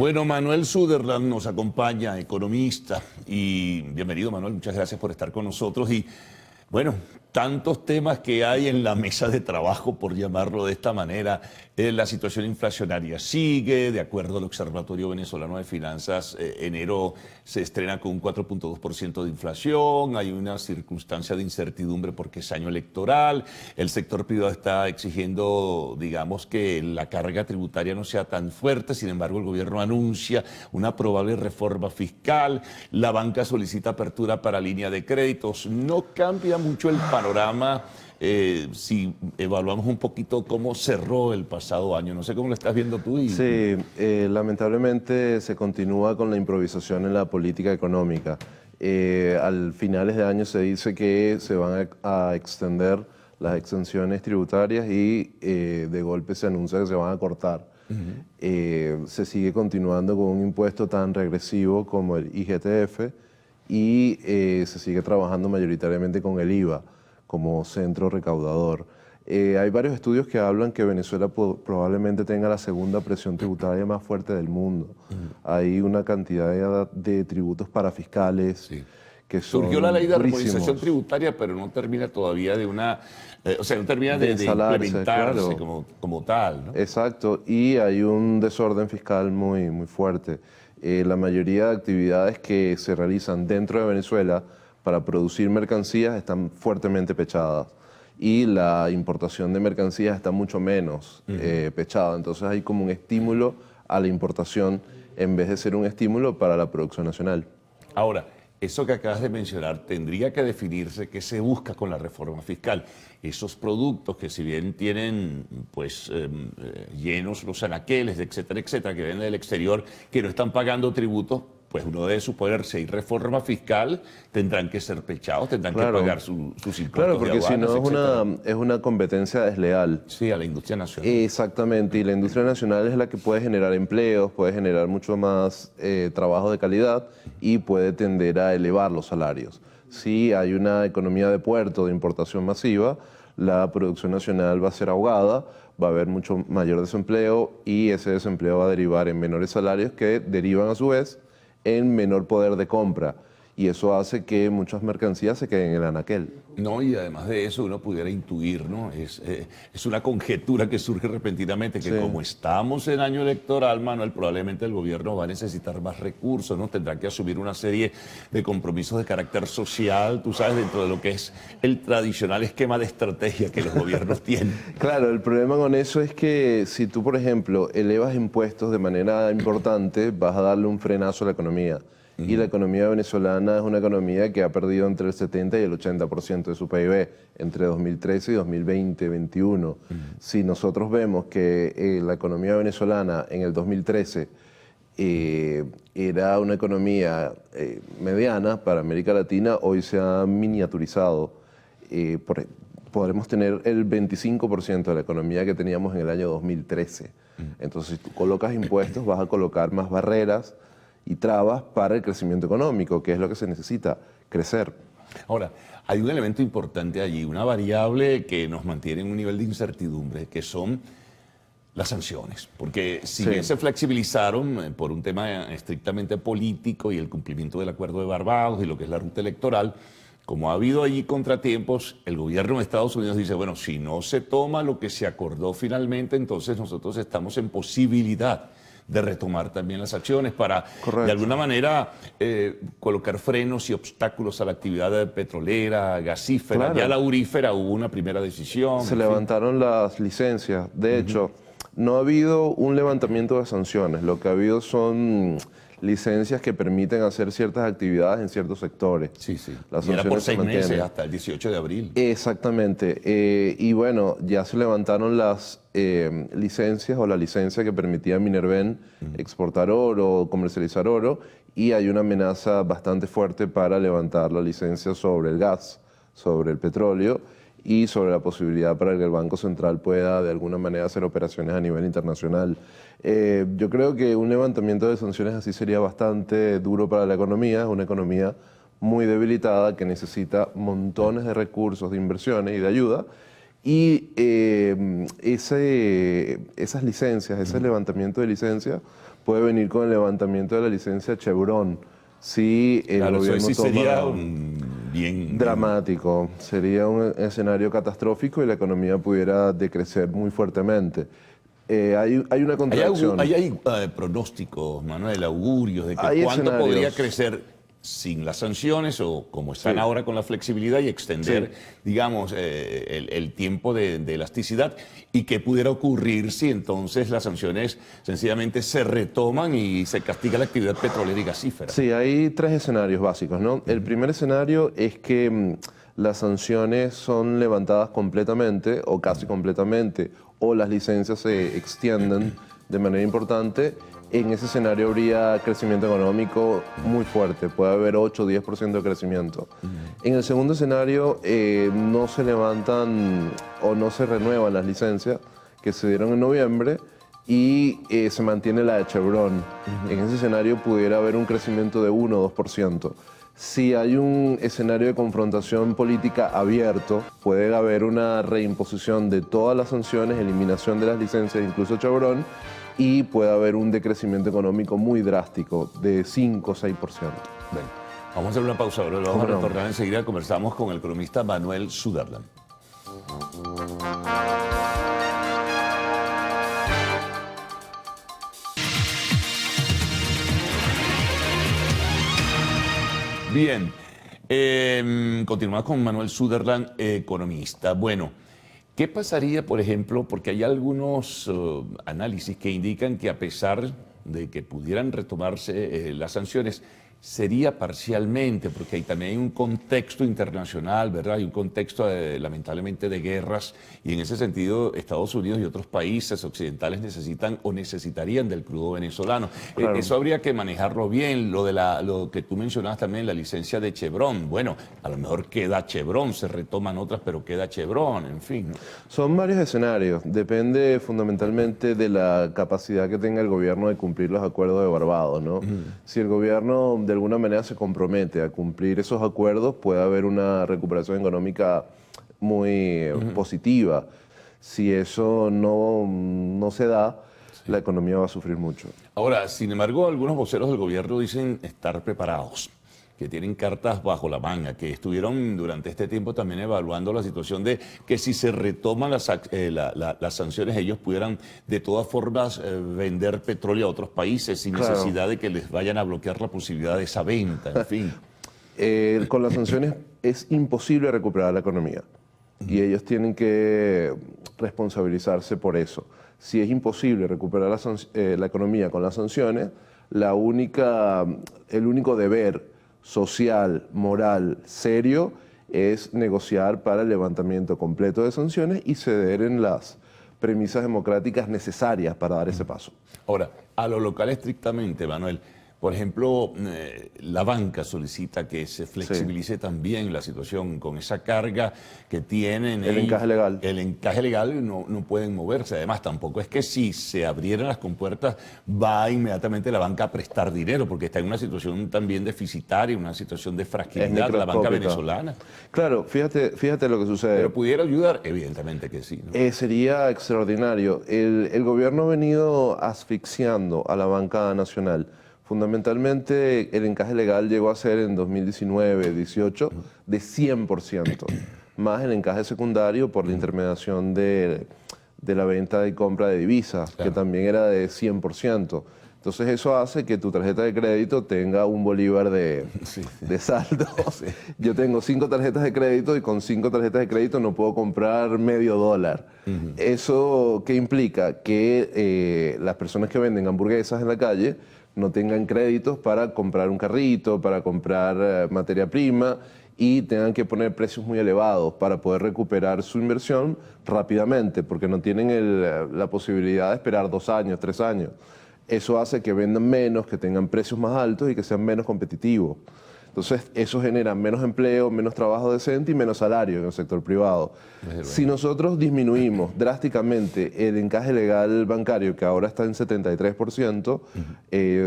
Bueno, Manuel Suderland nos acompaña, economista, y bienvenido, Manuel, muchas gracias por estar con nosotros. Y bueno, tantos temas que hay en la mesa de trabajo, por llamarlo de esta manera. La situación inflacionaria sigue, de acuerdo al Observatorio Venezolano de Finanzas, enero se estrena con un 4.2% de inflación, hay una circunstancia de incertidumbre porque es año electoral, el sector privado está exigiendo, digamos, que la carga tributaria no sea tan fuerte, sin embargo el gobierno anuncia una probable reforma fiscal, la banca solicita apertura para línea de créditos, no cambia mucho el panorama. Si evaluamos un poquito cómo cerró el pasado año, no sé cómo lo estás viendo tú. Sí, lamentablemente se continúa con la improvisación en la política económica. Al finales de año se dice que se van a extender las exenciones tributarias y de golpe se anuncia que se van a cortar. Se sigue continuando con un impuesto tan regresivo como el IGTF y se sigue trabajando mayoritariamente con el IVA como centro recaudador. Hay varios estudios que hablan que Venezuela probablemente tenga la segunda presión tributaria más fuerte del mundo. Hay una cantidad de tributos parafiscales que son Surgió la ley de durísimos. armonización tributaria, pero no termina todavía de una, o sea, no termina de implementarse claro. como tal, ¿no? Exacto, y hay un desorden fiscal muy fuerte. La mayoría de actividades que se realizan dentro de Venezuela para producir mercancías están fuertemente pechadas y la importación de mercancías está mucho menos pechada. Entonces hay como un estímulo a la importación en vez de ser un estímulo para la producción nacional. Ahora, eso que acabas de mencionar tendría que definirse qué se busca con la reforma fiscal. Esos productos que si bien tienen pues llenos los anaqueles, etcétera, etcétera, que vienen del exterior, que no están pagando tributos, pues uno debe suponer, si hay reforma fiscal, tendrán que ser pechados, tendrán que pagar sus impuestos Claro, porque de aduanas, si no etcétera. es una competencia desleal. Sí, a la industria nacional. Exactamente, y la industria nacional es la que puede generar empleos, puede generar mucho más trabajo de calidad y puede tender a elevar los salarios. Si hay una economía de puerto de importación masiva, la producción nacional va a ser ahogada, va a haber mucho mayor desempleo y ese desempleo va a derivar en menores salarios que derivan a su vez en menor poder de compra. Y eso hace que muchas mercancías se queden en el anaquel. No, y además de eso uno pudiera intuir, ¿no? Es una conjetura que surge repentinamente, que Sí. como estamos en año electoral, Manuel, probablemente el gobierno va a necesitar más recursos, ¿no? Tendrá que asumir una serie de compromisos de carácter social, tú sabes, dentro de lo que es el tradicional esquema de estrategia que los gobiernos tienen. Claro, el problema con eso es que si tú, por ejemplo, elevas impuestos de manera importante, vas a darle un frenazo a la economía. Y la economía venezolana es una economía que ha perdido entre el 70 y el 80% de su PIB entre 2013 y 2020-21. Si nosotros vemos que la economía venezolana en el 2013 era una economía mediana para América Latina, hoy se ha miniaturizado. Podremos tener el 25% de la economía que teníamos en el año 2013. Entonces, si tú colocas impuestos, vas a colocar más barreras y trabas para el crecimiento económico, que es lo que se necesita, crecer. Ahora, hay un elemento importante allí, una variable que nos mantiene en un nivel de incertidumbre, que son las sanciones, porque si bien se flexibilizaron por un tema estrictamente político y el cumplimiento del Acuerdo de Barbados y lo que es la ruta electoral, como ha habido allí contratiempos, el gobierno de Estados Unidos dice, bueno, si no se toma lo que se acordó finalmente, entonces nosotros estamos en posibilidad de retomar también las acciones para, de alguna manera, colocar frenos y obstáculos a la actividad petrolera, gasífera. Claro. Ya la aurífera hubo una primera decisión. Se levantaron las licencias. De hecho, no ha habido un levantamiento de sanciones. Lo que ha habido son licencias que permiten hacer ciertas actividades en ciertos sectores. Sí, sí. Las Y era por sanciones se 6 meses mantienen. hasta el 18 de abril. Exactamente. Y bueno, ya se levantaron las licencias o la licencia que permitía a Minerven exportar oro, comercializar oro, y hay una amenaza bastante fuerte para levantar la licencia sobre el gas, sobre el petróleo y sobre la posibilidad para que el Banco Central pueda de alguna manera hacer operaciones a nivel internacional. Yo creo que un levantamiento de sanciones así sería bastante duro para la economía, es una economía muy debilitada que necesita montones de recursos, de inversiones y de ayuda Y esas licencias, ese levantamiento de licencias puede venir con el levantamiento de la licencia Chevron. Si el Claro, eso gobierno sí toma sería bien dramático, sería un escenario catastrófico y la economía pudiera decrecer muy fuertemente. Hay una contradicción. Hay pronósticos, Manuel, augurios de que Hay cuánto podría escenarios. crecer sin las sanciones o como están Sí, ahora con la flexibilidad y extender, sí. digamos, el tiempo de elasticidad y qué pudiera ocurrir si entonces las sanciones sencillamente se retoman y se castiga la actividad petrolera y gasífera. Sí, hay tres escenarios básicos, ¿no? El primer escenario es que las sanciones son levantadas completamente o casi completamente, o las licencias se extienden de manera importante. En ese escenario habría crecimiento económico muy fuerte, puede haber 8 o 10% de crecimiento. En el segundo escenario no se levantan o no se renuevan las licencias que se dieron en noviembre y se mantiene la de Chevron. En ese escenario pudiera haber un crecimiento de 1 o 2%. Si hay un escenario de confrontación política abierto, puede haber una reimposición de todas las sanciones, eliminación de las licencias, incluso Chevron, y puede haber un decrecimiento económico muy drástico de 5 o 6%. Bueno, vamos a hacer una pausa, ahora vamos a retornar enseguida. Conversamos con el economista Manuel Sutherland. Bien, continuamos con Manuel Sutherland, economista. Bueno, ¿qué pasaría, por ejemplo, porque hay algunos análisis que indican que a pesar de que pudieran retomarse las sanciones, sería parcialmente, porque ahí también hay un contexto internacional, ¿verdad? Hay un contexto lamentablemente de guerras y en ese sentido Estados Unidos y otros países occidentales necesitan o necesitarían del crudo venezolano. Claro. Eso habría que manejarlo bien, lo que tú mencionabas también, la licencia de Chevron. Bueno, a lo mejor queda Chevron, se retoman otras, pero queda Chevron, en fin, ¿no? Son varios escenarios, depende fundamentalmente de la capacidad que tenga el gobierno de cumplir los acuerdos de Barbados, ¿no? Si el gobierno de alguna manera se compromete a cumplir esos acuerdos, puede haber una recuperación económica muy positiva. Si eso no se da, la economía va a sufrir mucho. Ahora, sin embargo, algunos voceros del gobierno dicen estar preparados, que tienen cartas bajo la manga, que estuvieron durante este tiempo también evaluando la situación de que si se retoman las sanciones, ellos pudieran de todas formas vender petróleo a otros países sin Claro. necesidad de que les vayan a bloquear la posibilidad de esa venta, en fin. Con las sanciones es imposible recuperar la economía y ellos tienen que responsabilizarse por eso. Si es imposible recuperar la economía con las sanciones, el único deber social, moral, serio, es negociar para el levantamiento completo de sanciones y ceder en las premisas democráticas necesarias para dar ese paso. Ahora, a lo local estrictamente, Manuel, por ejemplo, la banca solicita que se flexibilice también la situación con esa carga que tienen. El encaje legal. El encaje legal no pueden moverse. Además, tampoco es que si se abrieran las compuertas va inmediatamente la banca a prestar dinero, porque está en una situación también deficitaria, una situación de fragilidad la banca microscópica. venezolana. Claro, fíjate lo que sucede. Pero pudiera ayudar, evidentemente que sí, ¿no? Sería extraordinario. El gobierno ha venido asfixiando a la banca nacional. Fundamentalmente, el encaje legal llegó a ser en 2019-18 de 100%, más el encaje secundario por la intermediación de la venta y compra de divisas, Claro. que también era de 100%. Entonces eso hace que tu tarjeta de crédito tenga un bolívar de saldo. Yo tengo 5 tarjetas de crédito y con 5 tarjetas de crédito no puedo comprar medio dólar. ¿Eso qué implica? Que las personas que venden hamburguesas en la calle no tengan créditos para comprar un carrito, para comprar materia prima y tengan que poner precios muy elevados para poder recuperar su inversión rápidamente, porque no tienen la posibilidad de esperar 2 años, 3 años. Eso hace que vendan menos, que tengan precios más altos y que sean menos competitivos. Entonces, eso genera menos empleo, menos trabajo decente y menos salario en el sector privado. Si nosotros disminuimos drásticamente el encaje legal bancario, que ahora está en 73%,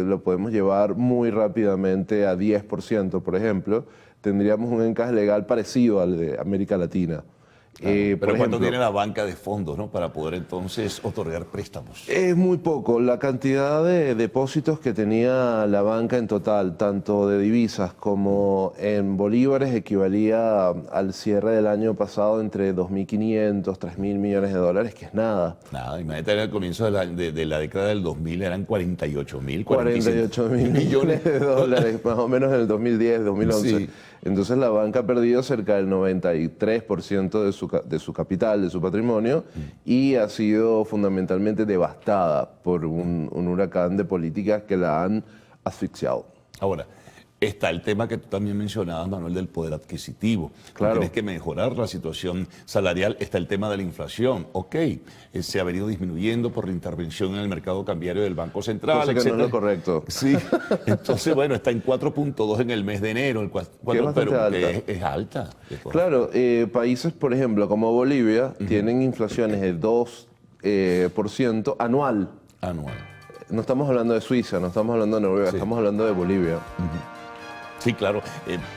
lo podemos llevar muy rápidamente a 10%, por ejemplo, tendríamos un encaje legal parecido al de América Latina. Pero Por ¿cuánto ejemplo, tiene la banca de fondos, ¿no? Para poder entonces otorgar préstamos? es muy poco. La cantidad de depósitos que tenía la banca en total, tanto de divisas como en bolívares, equivalía al cierre del año pasado entre 2.500, 3.000 millones de dólares, que es nada. Nada, imagínate, en el comienzo de la década del 2000 eran 48.000, 48 mil millones de dólares, más o menos en el 2010, 2011. Sí. Entonces la banca ha perdido cerca del 93% de su capital, de su patrimonio, y ha sido fundamentalmente devastada por un huracán de políticas que la han asfixiado. Ahora, está el tema que tú también mencionabas, Manuel, del poder adquisitivo. Claro. Tienes que mejorar la situación salarial. Está el tema de la inflación. Ok, se ha venido disminuyendo por la intervención en el mercado cambiario del Banco Central, Cosa que etcétera. no es lo correcto. Sí, entonces, bueno, está en 4.2 en el mes de enero, Que es bastante alta. es alta. Claro, países, por ejemplo, como Bolivia, tienen inflaciones de 2% anual. Anual. No estamos hablando de Suiza, no estamos hablando de Noruega, Sí. estamos hablando de Bolivia. Sí, claro,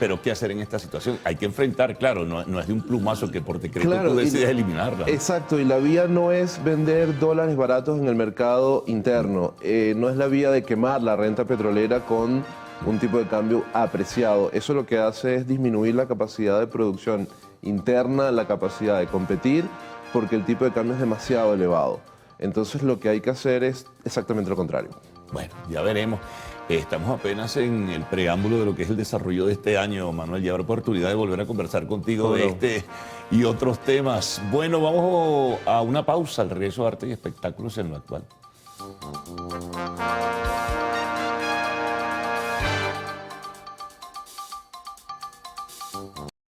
pero ¿qué hacer en esta situación? Hay que enfrentar, claro, no es de un plumazo que por decreto Claro, tú y- decides eliminarla. Exacto, y la vía no es vender dólares baratos en el mercado interno, no es la vía de quemar la renta petrolera con un tipo de cambio apreciado. Eso lo que hace es disminuir la capacidad de producción interna, la capacidad de competir, porque el tipo de cambio es demasiado elevado. Entonces lo que hay que hacer es exactamente lo contrario. Bueno, ya veremos. Estamos apenas en el preámbulo de lo que es el desarrollo de este año, Manuel. Ya habrá oportunidad de volver a conversar contigo de ¿Cómo no? este y otros temas. Bueno, vamos a una pausa. Al regreso de Arte y Espectáculos en lo actual.